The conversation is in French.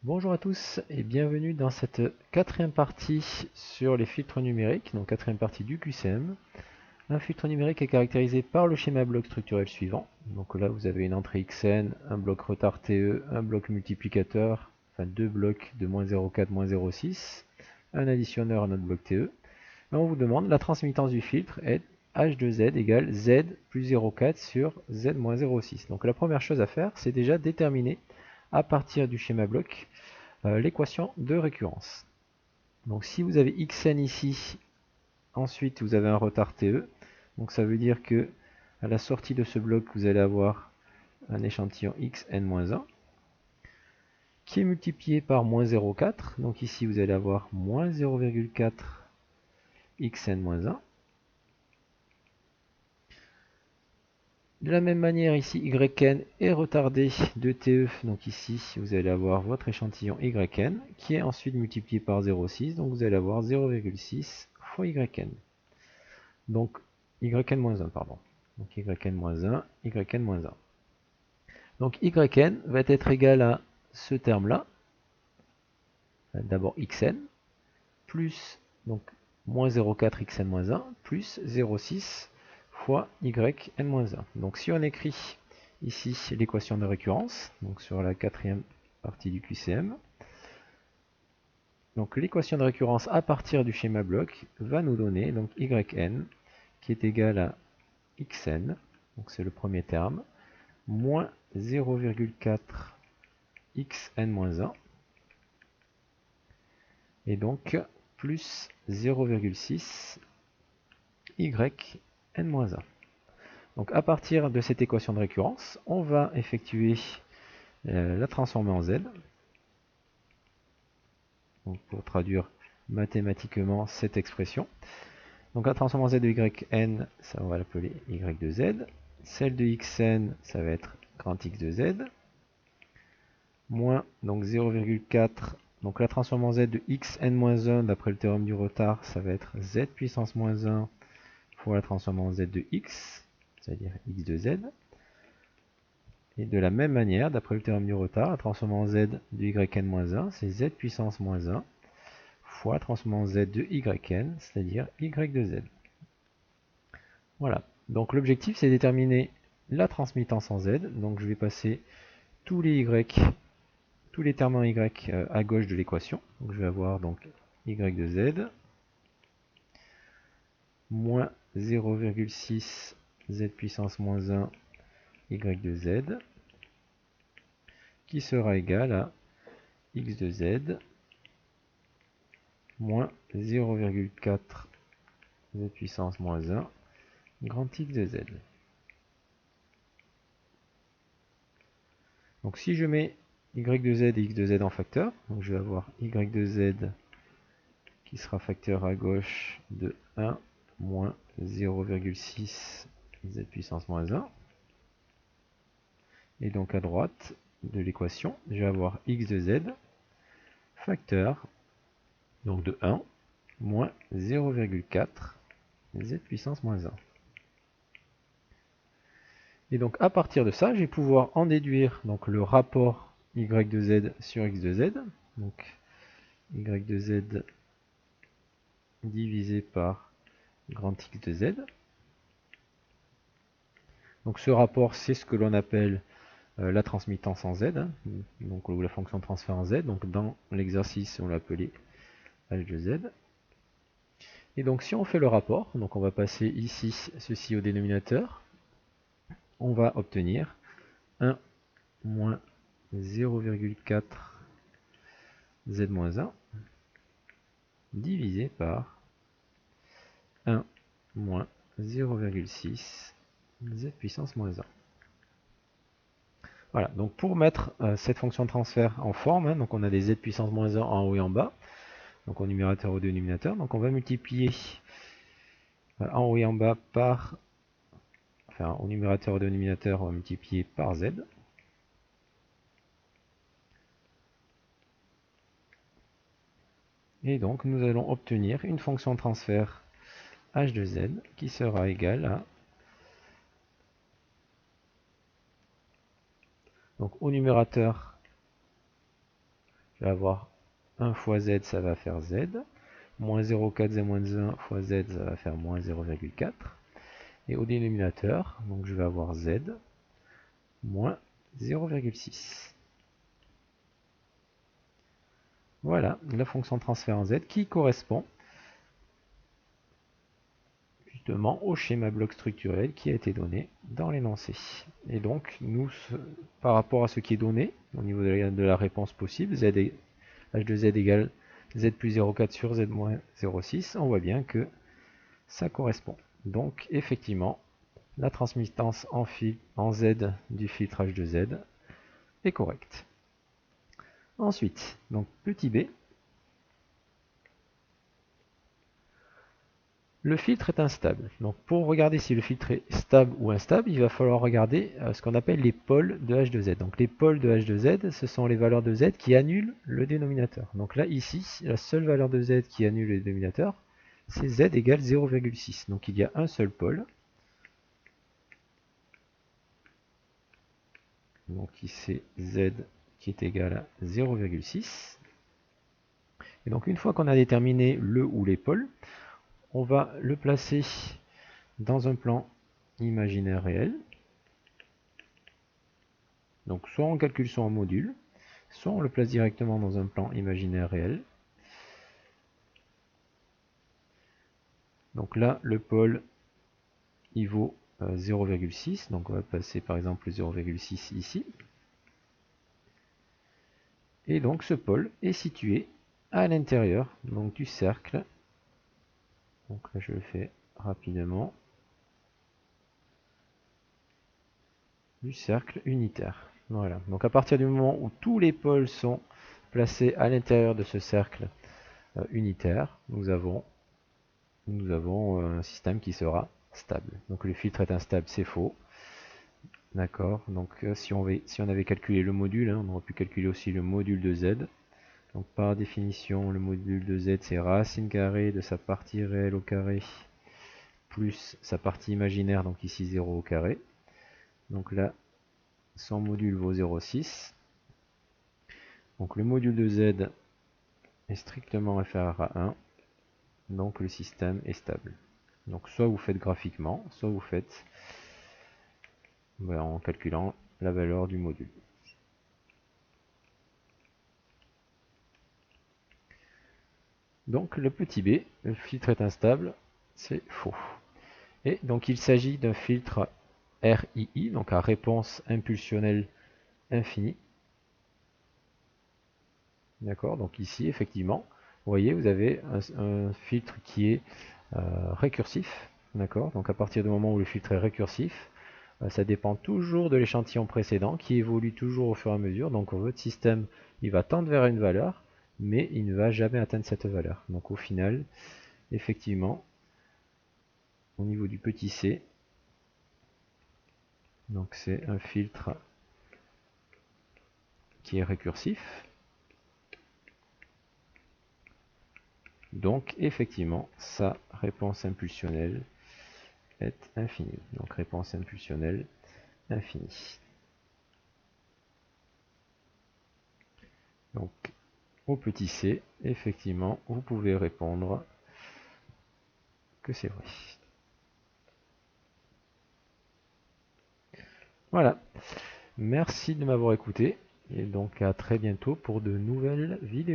Bonjour à tous et bienvenue dans cette quatrième partie sur les filtres numériques, donc quatrième partie du QCM. Un filtre numérique est caractérisé par le schéma bloc structurel suivant. Donc là vous avez une entrée xn, un bloc retard TE, un bloc multiplicateur, enfin deux blocs de -0,4, -0,6, un additionneur, un autre bloc TE. Et on vous demande la transmittance du filtre est h de z égale z plus 0,4 sur z moins 0,6. Donc la première chose à faire, c'est déjà déterminer à partir du schéma bloc l'équation de récurrence. Donc si vous avez xn ici, ensuite vous avez un retard TE, donc ça veut dire que à la sortie de ce bloc, vous allez avoir un échantillon xn-1 qui est multiplié par moins 0,4. Donc ici vous allez avoir moins 0,4 xn-1. De la même manière, ici, yn est retardé de TE, donc ici, vous allez avoir votre échantillon yn, qui est ensuite multiplié par 0,6, donc vous allez avoir 0,6 fois yn. Donc, yn-1, pardon. Donc, yn-1, yn-1. Donc, yn va être égal à ce terme-là, d'abord xn, plus, donc, moins 0,4 xn-1, plus 0,6 fois yn-1. Donc si on écrit ici l'équation de récurrence, donc sur la quatrième partie du QCM, donc l'équation de récurrence à partir du schéma bloc va nous donner donc yn qui est égal à xn, donc c'est le premier terme, moins 0,4 xn-1, et donc plus 0,6 yn-1. Donc à partir de cette équation de récurrence, on va effectuer la transformer en z. Donc pour traduire mathématiquement cette expression. Donc la transformation z de yn, ça on va l'appeler y de z. Celle de xn, ça va être grand X de z. Moins donc 0,4. Donc la transformation z de xn-1 d'après le théorème du retard, ça va être z puissance moins 1 fois la transformation z de x, c'est-à-dire x de z. Et de la même manière, d'après le théorème du retard, la transformation z de yn-1, c'est z puissance moins 1 fois la transformation z de yn, c'est-à-dire y de z. Voilà. Donc l'objectif, c'est de déterminer la transmittance en z. Donc je vais passer tous les termes en y à gauche de l'équation. Donc je vais avoir donc y de z moins 0,6 z puissance moins 1 y de z qui sera égal à x de z moins 0,4 z puissance moins 1 grand X de z. Donc si je mets y de z et x de z en facteur, donc je vais avoir y de z qui sera facteur à gauche de 1 moins 0,6 z puissance moins 1. Et donc à droite de l'équation, je vais avoir x de z facteur donc de 1 moins 0,4 z puissance moins 1. Et donc à partir de ça, je vais pouvoir en déduire donc le rapport y de z sur x de z. Donc y de z divisé par grand X de z. Donc ce rapport, c'est ce que l'on appelle la transmittance en z, hein, donc, ou la fonction de transfert en z. Donc dans l'exercice, on l'appelait h de z. Et donc si on fait le rapport, donc on va passer ici ceci au dénominateur, on va obtenir 1 moins 0,4 z-1 divisé par 1 moins 0,6 z puissance moins 1. Voilà, donc pour mettre cette fonction de transfert en forme, hein, donc on a des z puissance moins 1 en haut et en bas, donc au numérateur et au dénominateur, donc on va multiplier en haut et en bas par, enfin au numérateur et au dénominateur, on va multiplier par z. Et donc nous allons obtenir une fonction de transfert h de z qui sera égale à, donc au numérateur, je vais avoir 1 fois z, ça va faire z. Moins 0,4 z-1 fois z, ça va faire moins 0,4. Et au dénominateur, donc je vais avoir z moins 0,6. Voilà la fonction de transfert en z qui correspond justement au schéma bloc structurel qui a été donné dans l'énoncé. Et donc, nous, par rapport à ce qui est donné, au niveau de la réponse possible, h de z égale z plus 0,4 sur z moins 0,6, on voit bien que ça correspond. Donc, effectivement, la transmittance en z du filtre h de z est correcte. Ensuite, donc petit b, le filtre est instable. Donc pour regarder si le filtre est stable ou instable, il va falloir regarder ce qu'on appelle les pôles de h de z. Donc les pôles de h de z, ce sont les valeurs de z qui annulent le dénominateur. Donc là, ici, la seule valeur de z qui annule le dénominateur, c'est z égale 0,6. Donc il y a un seul pôle. Donc ici, z qui est égal à 0,6. Et donc une fois qu'on a déterminé le ou les pôles, on va le placer dans un plan imaginaire réel. Donc soit on calcule son module, soit on le place directement dans un plan imaginaire réel. Donc là, le pôle, il vaut 0,6. Donc on va passer par exemple 0,6 ici. Et donc ce pôle est situé à l'intérieur du cercle. Donc là, je le fais rapidement. Du cercle unitaire. Voilà. Donc à partir du moment où tous les pôles sont placés à l'intérieur de ce cercle unitaire, nous avons un système qui sera stable. Donc le filtre est instable, c'est faux. D'accord. Donc si on avait calculé le module, on aurait pu calculer aussi le module de z. Donc par définition, le module de z, c'est racine carrée de sa partie réelle au carré plus sa partie imaginaire, donc ici 0 au carré. Donc là, son module vaut 0,6. Donc le module de z est strictement inférieur à 1. Donc le système est stable. Donc soit vous faites graphiquement, soit vous faites en calculant la valeur du module. Donc le petit b, le filtre est instable, c'est faux. Et donc il s'agit d'un filtre RII, donc à réponse impulsionnelle infinie. D'accord, donc ici effectivement, vous voyez, vous avez un filtre qui est récursif. D'accord, donc à partir du moment où le filtre est récursif, ça dépend toujours de l'échantillon précédent qui évolue toujours au fur et à mesure. Donc votre système, il va tendre vers une valeur, mais il ne va jamais atteindre cette valeur. Donc au final, effectivement, au niveau du petit c, donc c'est un filtre qui est récursif. Donc effectivement, sa réponse impulsionnelle est infinie. Donc réponse impulsionnelle infinie. Donc au petit c, effectivement, vous pouvez répondre que c'est vrai. Voilà. Merci de m'avoir écouté et donc à très bientôt pour de nouvelles vidéos.